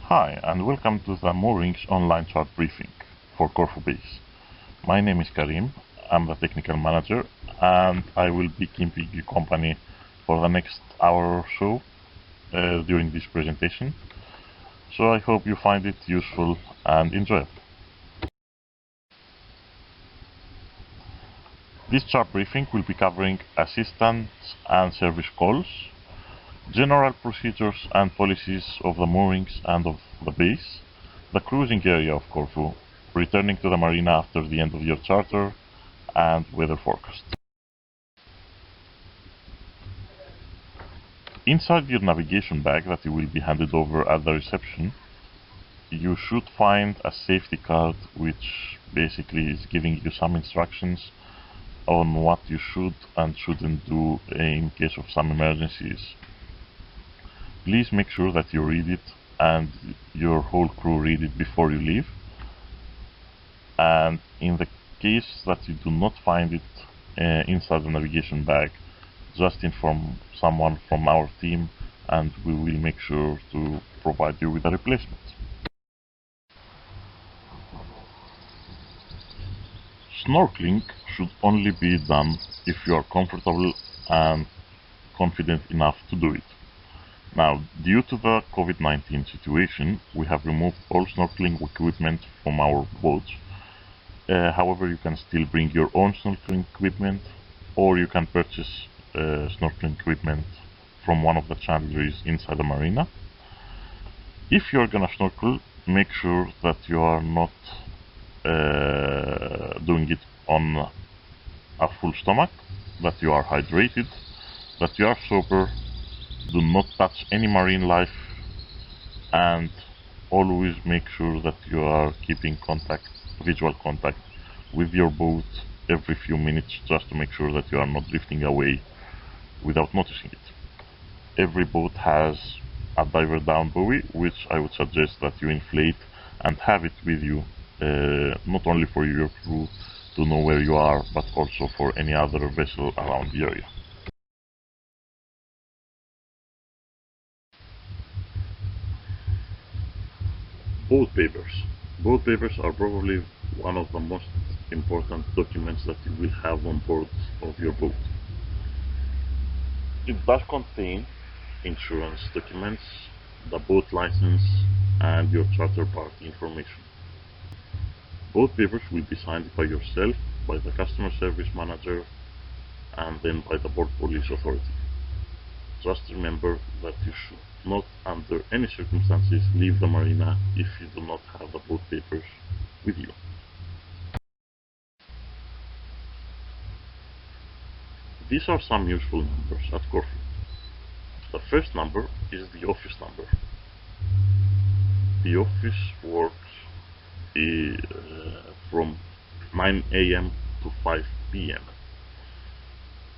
Hi, and welcome to the Moorings online chart briefing for Corfu base. My name is Karim, I'm the technical manager, and I will be keeping you company for the next hour or so during this presentation. So I hope you find it useful and enjoyable. This chart briefing will be covering assistance and service calls, general procedures and policies of the moorings and of the base, the cruising area of Corfu, returning to the marina after the end of your charter, and weather forecast. Inside your navigation bag that you will be handed over at the reception, you should find a safety card which basically is giving you some instructions on what you should and shouldn't do in case of some emergencies. Please make sure that you read it and your whole crew read it before you leave. And in the case that you do not find it inside the navigation bag, just inform someone from our team and we will make sure to provide you with a replacement. Snorkeling should only be done if you are comfortable and confident enough to do it. Now, due to the COVID-19 situation, we have removed all snorkeling equipment from our boats. However, you can still bring your own snorkeling equipment, or you can purchase snorkeling equipment from one of the chandleries inside the marina. If you're gonna snorkel, make sure that you are not doing it on a full stomach, that you are hydrated, that you are sober, do not touch any marine life, and always make sure that you are keeping visual contact with your boat every few minutes, just to make sure that you are not drifting away without noticing it. Every boat has a diver down buoy, which I would suggest that you inflate and have it with you, not only for your crew to know where you are, but also for any other vessel around the area. Boat papers. Boat papers are probably one of the most important documents that you will have on board of your boat. It does contain insurance documents, the boat license, and your charter party information. Boat papers will be signed by yourself, by the customer service manager, and then by the port police authority. Just remember that you should not under any circumstances leave the marina if you do not have the boat papers with you. These are some useful numbers at Corfu. The first number is the office number. The office works from 9 AM to 5 PM.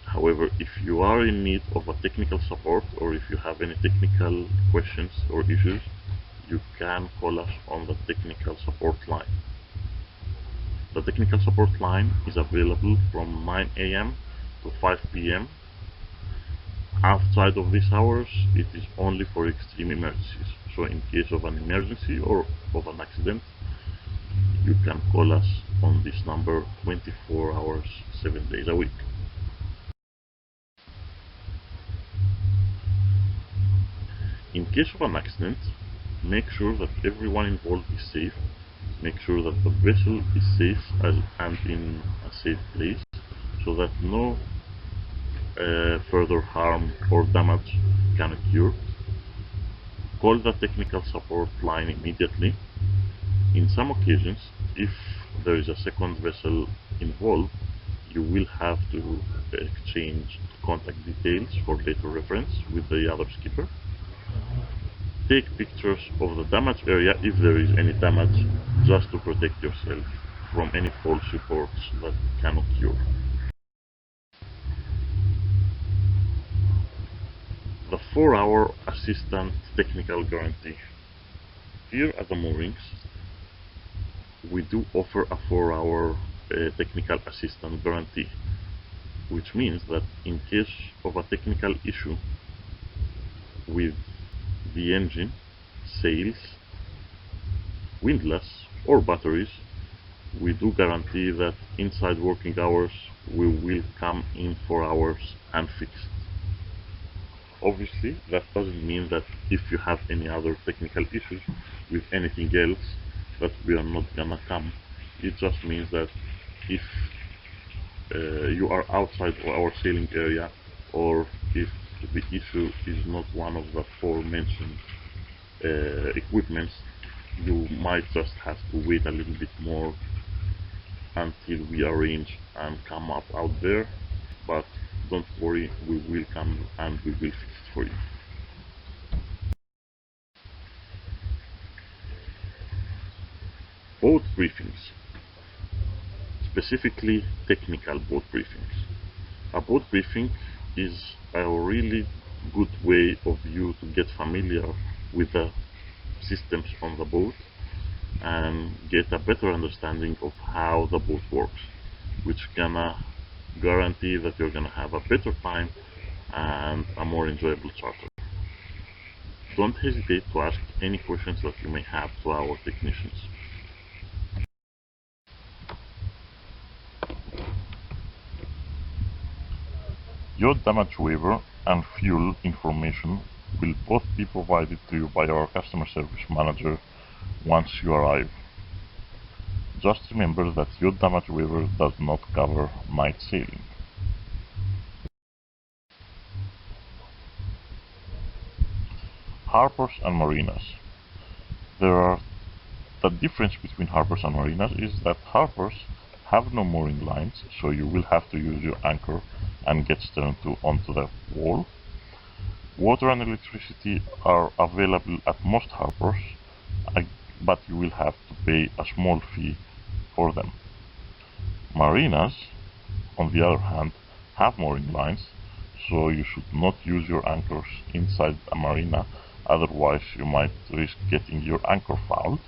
However, if you are in need of a technical support, or if you have any technical questions or issues, you can call us on the technical support line. The technical support line is available from 9 AM to 5 PM. Outside of these hours, it is only for extreme emergencies. So in case of an emergency or of an accident, you can call us on this number 24 hours, 7 days a week. In case of an accident, make sure that everyone involved is safe. Make sure that the vessel is safe and in a safe place, so that no further harm or damage can occur. Call the technical support line immediately. In some occasions, if there is a second vessel involved, you will have to exchange contact details for later reference with the other skipper. Take pictures of the damaged area if there is any damage, just to protect yourself from any false reports that can occur. The 4-hour assistant technical guarantee. Here at the Moorings, we do offer a 4-hour technical assistant guarantee, which means that in case of a technical issue with the engine, sails, windlass or batteries, we do guarantee that inside working hours we will come in for hours and fix it. Obviously, that doesn't mean that if you have any other technical issues with anything else that we are not gonna come. It just means that if you are outside of our sailing area, or if the issue is not one of the four mentioned equipments, you might just have to wait a little bit more until we arrange and come up out there. But don't worry, we will come and we will fix it for you. Boat briefings, specifically technical boat briefings. A boat briefing is a really good way of you to get familiar with the systems on the boat and get a better understanding of how the boat works, which gonna guarantee that you're gonna have a better time and a more enjoyable charter. Don't hesitate to ask any questions that you may have to our technicians. Yacht damage waiver and fuel information will both be provided to you by our customer service manager once you arrive. Just remember that yacht damage waiver does not cover night sailing. Harbors and marinas. The difference between harbors and marinas is that harbors have no mooring lines, so you will have to use your anchor and get stern onto the wall. Water and electricity are available at most harbors, but you will have to pay a small fee for them. Marinas, on the other hand, have mooring lines, so you should not use your anchors inside a marina, otherwise you might risk getting your anchor fouled.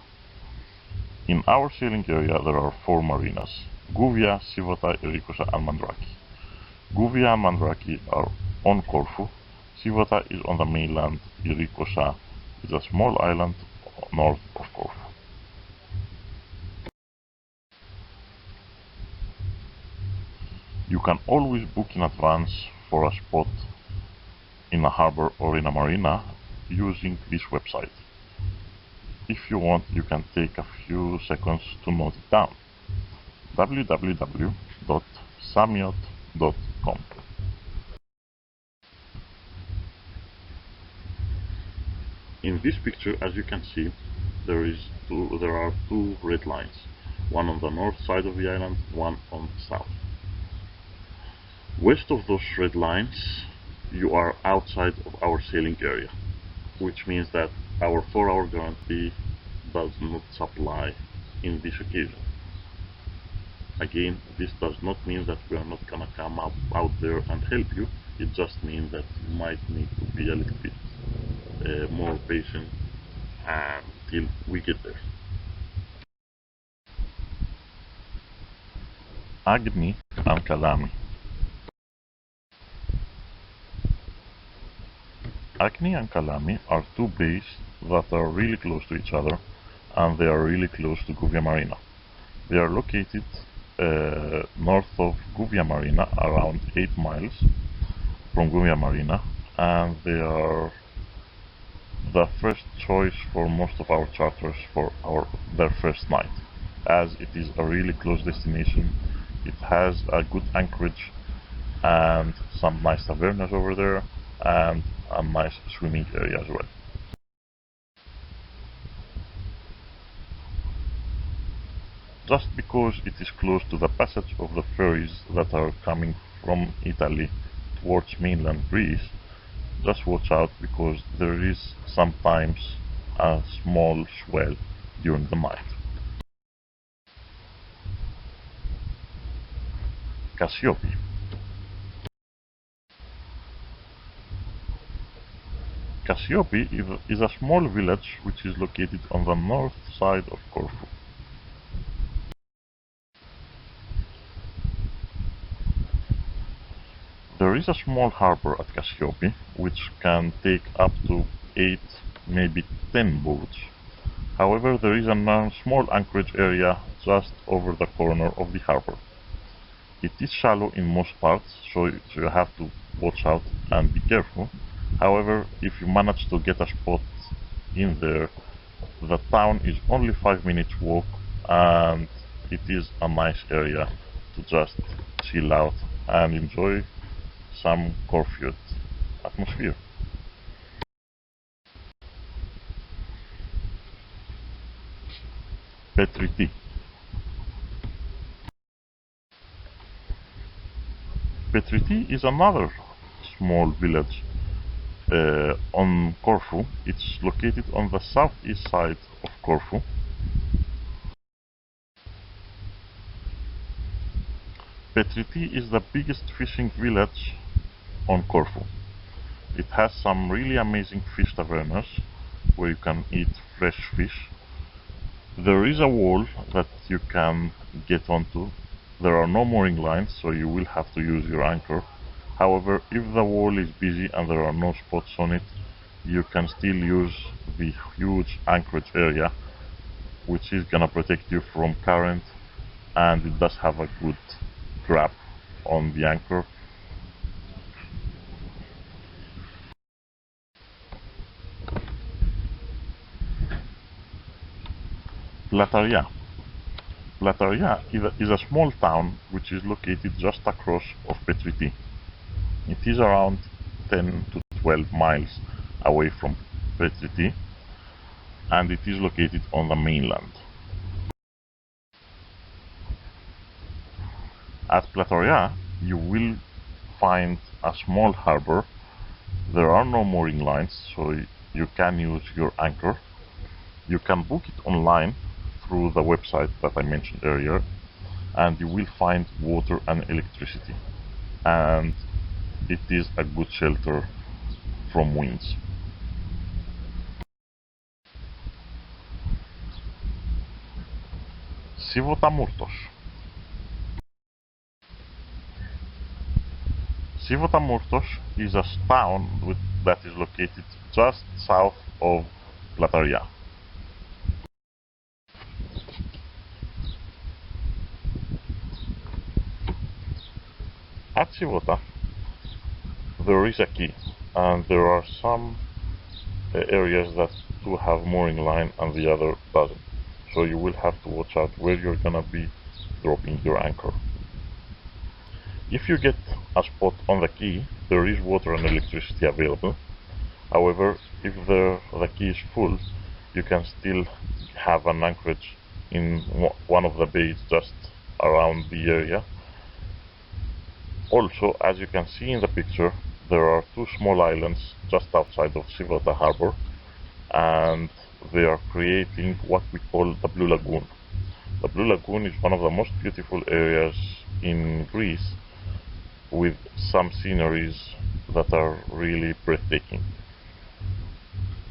In our sailing area there are four marinas: Gouvia, Sivota, Erikosa and Mandraki. Gouvia and Mandraki are on Corfu, Sivota is on the mainland, Erikosa is a small island north of Corfu. You can always book in advance for a spot in a harbor or in a marina using this website. If you want, you can take a few seconds to note it down: www.samyacht.com. In this picture, as you can see, there are two red lines, one on the north side of the island, one on the south. West of those red lines, you are outside of our sailing area, which means that our 4-hour guarantee does not apply in this occasion. Again, this does not mean that we are not gonna come out there and help you. It just means that you might need to be a little bit more patient until we get there. Agni and Kalami. Agni and Kalami are two bays that are really close to each other, and they are really close to Gouvia Marina. They are located north of Gouvia Marina, around 8 miles from Gouvia Marina, and they are the first choice for most of our charters for their first night, as it is a really close destination. It has a good anchorage and some nice tavernas over there, and a nice swimming area as well. Just because it is close to the passage of the ferries that are coming from Italy towards mainland Greece, just watch out, because there is sometimes a small swell during the night. Cassiope. Cassiope is a small village which is located on the north side of Corfu. There is a small harbor at Cassiope which can take up to 8, maybe 10 boats, However, there is a small anchorage area just over the corner of the harbor. It is shallow in most parts, so you have to watch out and be careful. However, if you manage to get a spot in there, the town is only 5 minutes walk, and it is a nice area to just chill out and enjoy some Corfu atmosphere. Petriti. Petriti is another small village on Corfu. It's located on the southeast side of Corfu. Petriti is the biggest fishing village on Corfu. It has some really amazing fish tavernas where you can eat fresh fish. There is a wall that you can get onto. There are no mooring lines, so you will have to use your anchor. However, if the wall is busy and there are no spots on it, you can still use the huge anchorage area, which is gonna protect you from current, and it does have a good grab on the anchor. Plataria. Plataria is a small town which is located just across of Petriti. It is around 10 to 12 miles away from Petriti, and it is located on the mainland. At Plataria, you will find a small harbor. There are no mooring lines, so you can use your anchor. You can book it online through the website that I mentioned earlier, and you will find water and electricity, and it is a good shelter from winds. Sivotamurtos. Sivotamurtos is a town that is located just south of Plataria. At Sivota, there is a quay, and there are some areas that do have mooring line and the other doesn't. So you will have to watch out where you're gonna be dropping your anchor. If you get a spot on the quay, there is water and electricity available. However, if the quay is full, you can still have an anchorage in one of the bays just around the area. Also, as you can see in the picture, there are two small islands just outside of Sivota harbor, and they are creating what we call the Blue Lagoon. The Blue Lagoon is one of the most beautiful areas in Greece, with some sceneries that are really breathtaking.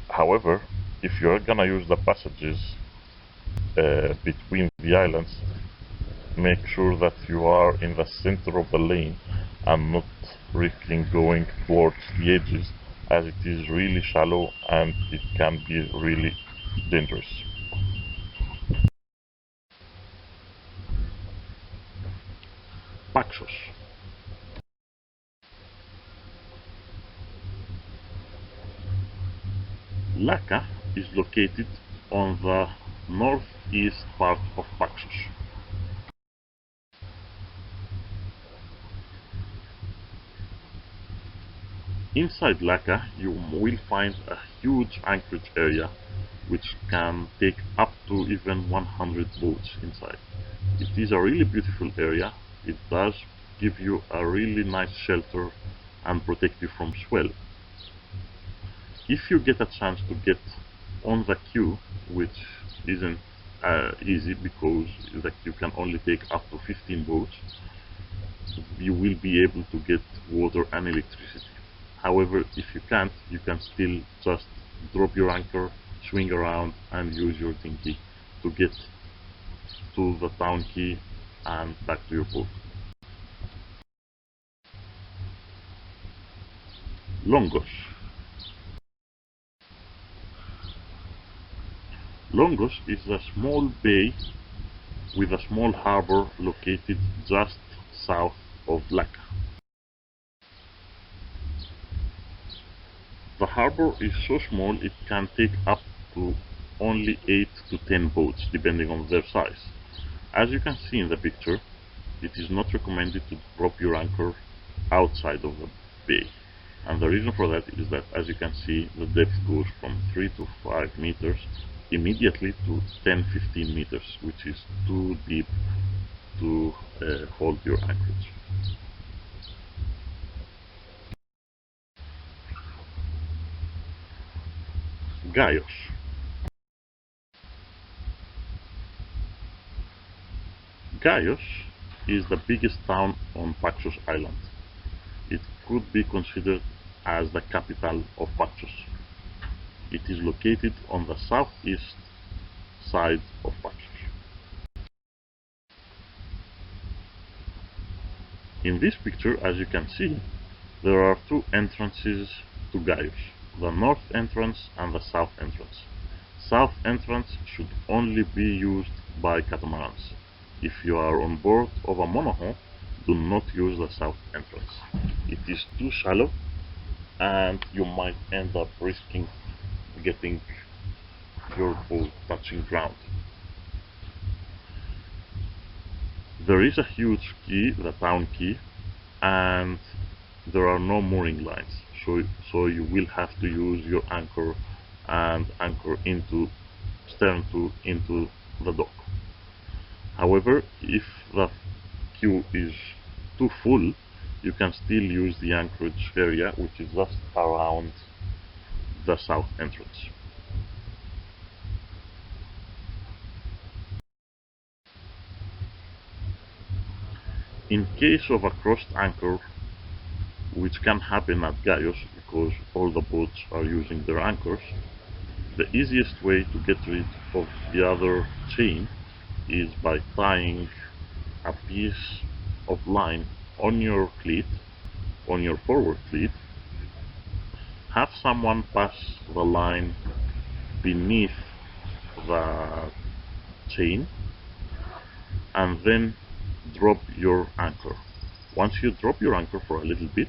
However, if you're gonna use the passages between the islands, make sure that you are in the center of the lane and not risking going towards the edges, as it is really shallow and it can be really dangerous. Paxos. Laka is located on the northeast part of Paxos. Inside Laka, you will find a huge anchorage area which can take up to even 100 boats inside. It is a really beautiful area. It does give you a really nice shelter and protect you from swell. If you get a chance to get on the queue, which isn't easy because the queue can only take up to 15 boats, you will be able to get water and electricity. However, if you can't, you can still just drop your anchor, swing around, and use your dinghy to get to the town quay and back to your boat. Longos. Longos is a small bay with a small harbor located just south of Laka. The harbor is so small it can take up to only 8 to 10 boats depending on their size. As you can see in the picture, it is not recommended to drop your anchor outside of the bay. And the reason for that is that, as you can see, the depth goes from 3 to 5 meters immediately to 10-15 meters, which is too deep to hold your anchorage. Gaios. Gaios is the biggest town on Paxos Island. It could be considered as the capital of Paxos. It is located on the southeast side of Paxos. In this picture, as you can see, there are two entrances to Gaios, the north entrance and the south entrance. South entrance should only be used by catamarans. If you are on board of a monohull, do not use the south entrance. It is too shallow and you might end up risking getting your boat touching ground. There is a huge quay, the town quay, and there are no mooring lines, so you will have to use your anchor and anchor into the dock. However, if the queue is too full, you can still use the anchorage area, which is just around the south entrance. In case of a crossed anchor, which can happen at Gaios because all the boats are using their anchors, the easiest way to get rid of the other chain is by tying a piece of line on your cleat, on your forward cleat. Have someone pass the line beneath the chain and then drop your anchor. Once you drop your anchor for a little bit,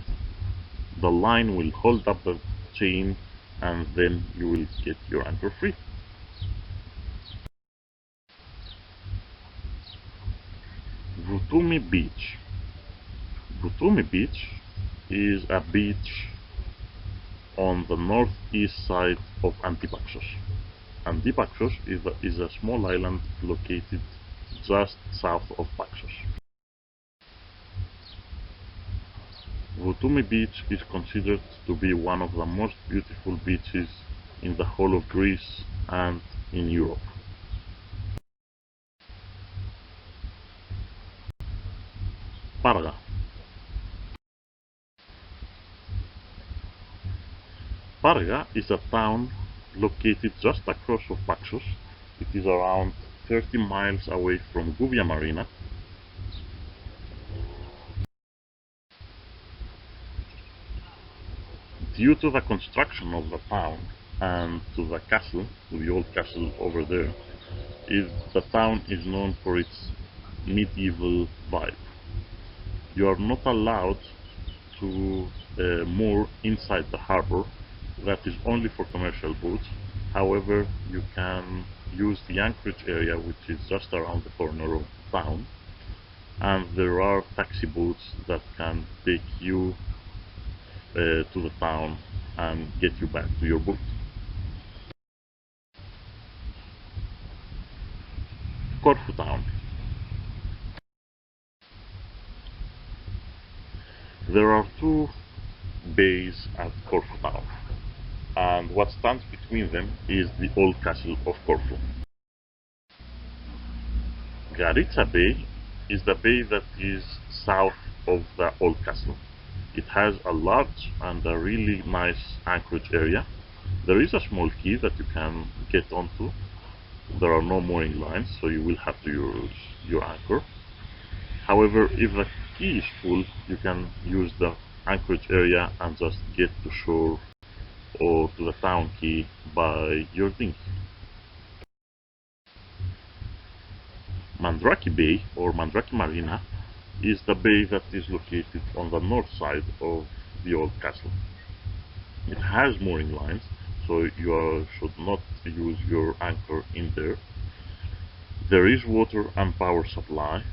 the line will hold up the chain and then you will get your anchor free. Vutumi Beach. Vutumi Beach is a beach on the northeast side of Antipaxos. Antipaxos is a small island located just south of Paxos. Vutumi Beach is considered to be one of the most beautiful beaches in the whole of Greece and in Europe. Parga. Parga is a town located just across of Paxos. It is around 30 miles away from Guvia Marina. Due to the construction of the town and to the castle, to the old castle over there, the town is known for its medieval vibe. You are not allowed to moor inside the harbor. That is only for commercial boats. However, you can use the anchorage area, which is just around the corner of town, and there are taxi boats that can take you to the town and get you back to your boat. Corfu town. There are two bays at Corfu town, and what stands between them is the old castle of Corfu. Garitsa Bay is the bay that is south of the old castle. It has a large and a really nice anchorage area. There is a small quay that you can get onto. There are no mooring lines, so you will have to use your anchor. However, if the quay is full, you can use the anchorage area and just get to shore or to the town quay by your dinghy. Mandrake Bay or Mandrake Marina is the bay that is located on the north side of the old castle. It has mooring lines, so you should not use your anchor in there. There is water and power supply,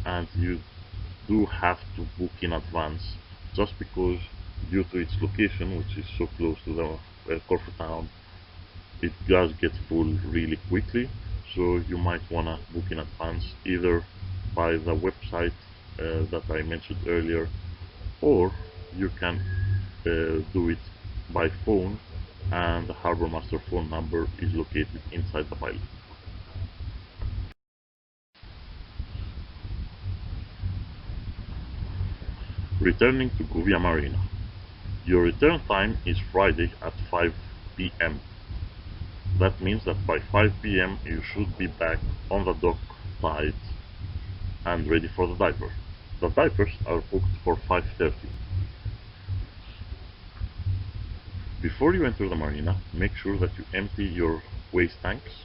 and you do have to book in advance, just because due to its location, which is so close to the Corfu town, it does get full really quickly. So you might wanna book in advance either by the website that I mentioned earlier, or you can do it by phone, and the Harbor Master phone number is located inside the pilot. Returning to Guvia Marina. Your return time is Friday at 5 p.m. That means that by 5 p.m. you should be back on the dock tied and ready for the diver. The divers are booked for 5:30. Before you enter the marina, make sure that you empty your waste tanks,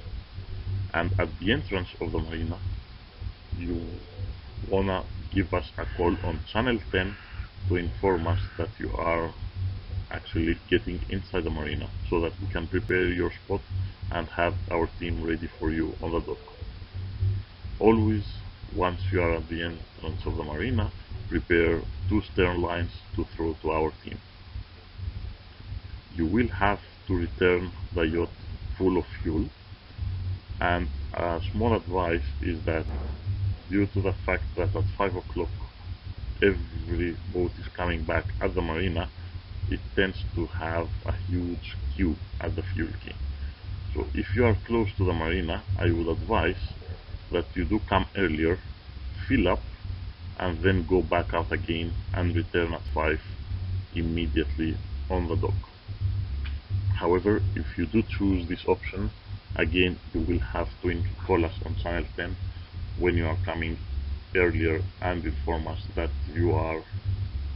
and at the entrance of the marina you wanna give us a call on channel 10 to inform us that you are actually getting inside the marina, so that we can prepare your spot and have our team ready for you on the dock. Always, once you are at the entrance of the marina, prepare 2 stern lines to throw to our team. You will have to return the yacht full of fuel, and a small advice is that due to the fact that at 5 o'clock every boat is coming back at the marina, it tends to have a huge queue at the fuel quay. So if you are close to the marina, I would advise that you do come earlier, fill up, and then go back out again and return at 5 immediately on the dock. However, if you do choose this option, again you will have to call us on channel 10 when you are coming earlier and inform us that you are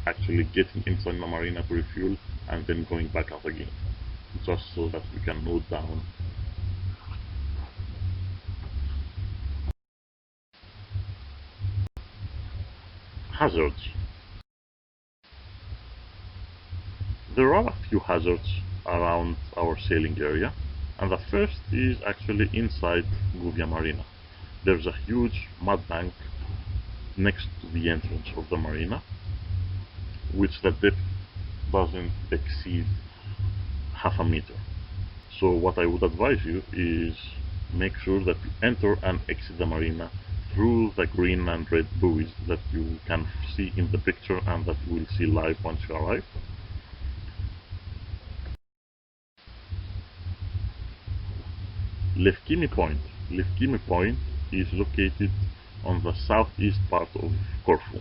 actually getting inside the marina to refuel and then going back out again, just so that we can note down. Hazards. There are a few hazards around our sailing area, and the first is actually inside Guvia Marina. There's a huge mud bank next to the entrance of the marina, which the depth doesn't exceed half a meter. So what I would advise you is make sure that you enter and exit the marina through the green and red buoys that you can see in the picture and that you will see live once you arrive. Lefkimi Point. Lefkimi Point is located on the southeast part of Corfu.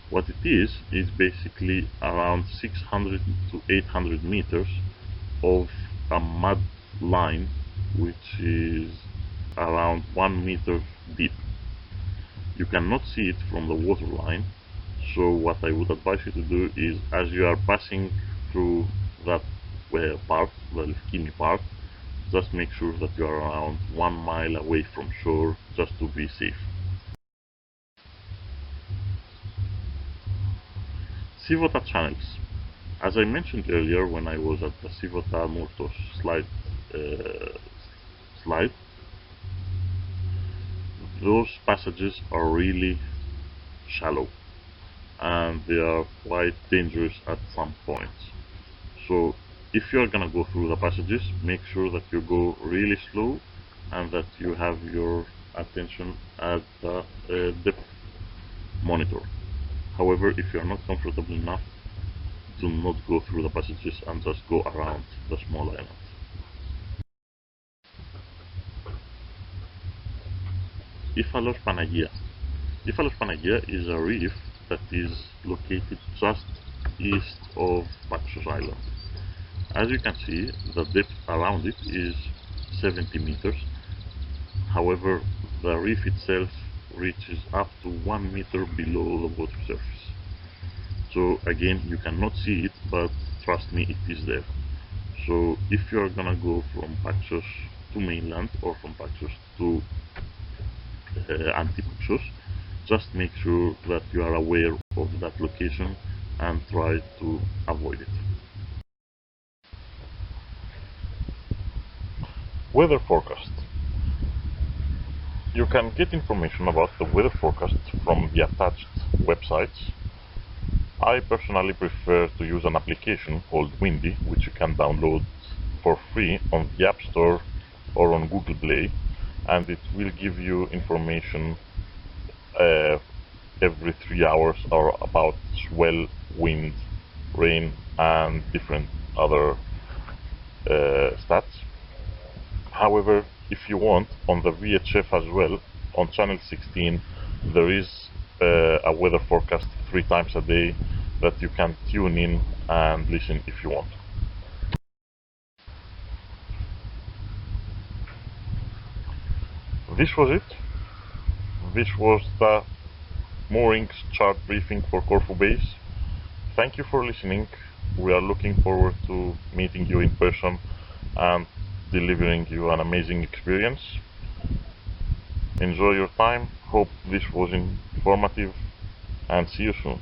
What it is basically around 600 to 800 meters of a mud line which is around 1 meter deep. You cannot see it from the water line, so what I would advise you to do is, as you are passing through that part, the Lefkimi part, just make sure that you are around 1 mile away from shore, just to be safe. Sivota channels. As I mentioned earlier when I was at the Sivota Murtos slide, those passages are really shallow and they are quite dangerous at some points. So if you are gonna go through the passages, make sure that you go really slow and that you have your attention at the depth monitor. However, if you are not comfortable enough, do not go through the passages and just go around the small island. Ifalos Panagia. Ifalos Panagia is a reef that is located just east of Paxos Island. As you can see, the depth around it is 70 meters. However, the reef itself reaches up to 1 meter below the water surface. So again, you cannot see it, but trust me, it is there. So if you are gonna go from Paxos to mainland or from Paxos to anti-pictures. Just make sure that you are aware of that location and try to avoid it. Weather forecast. You can get information about the weather forecast from the attached websites. I personally prefer to use an application called Windy, which you can download for free on the App Store or on Google Play, and it will give you information every 3 hours or about swell, wind, rain, and different other stats. However, if you want, on the VHF as well, on channel 16, there is a weather forecast 3 times a day that you can tune in and listen if you want. This was it. This was the Moorings chart briefing for Corfu base. Thank you for listening. We are looking forward to meeting you in person and delivering you an amazing experience. Enjoy your time. Hope this was informative and see you soon.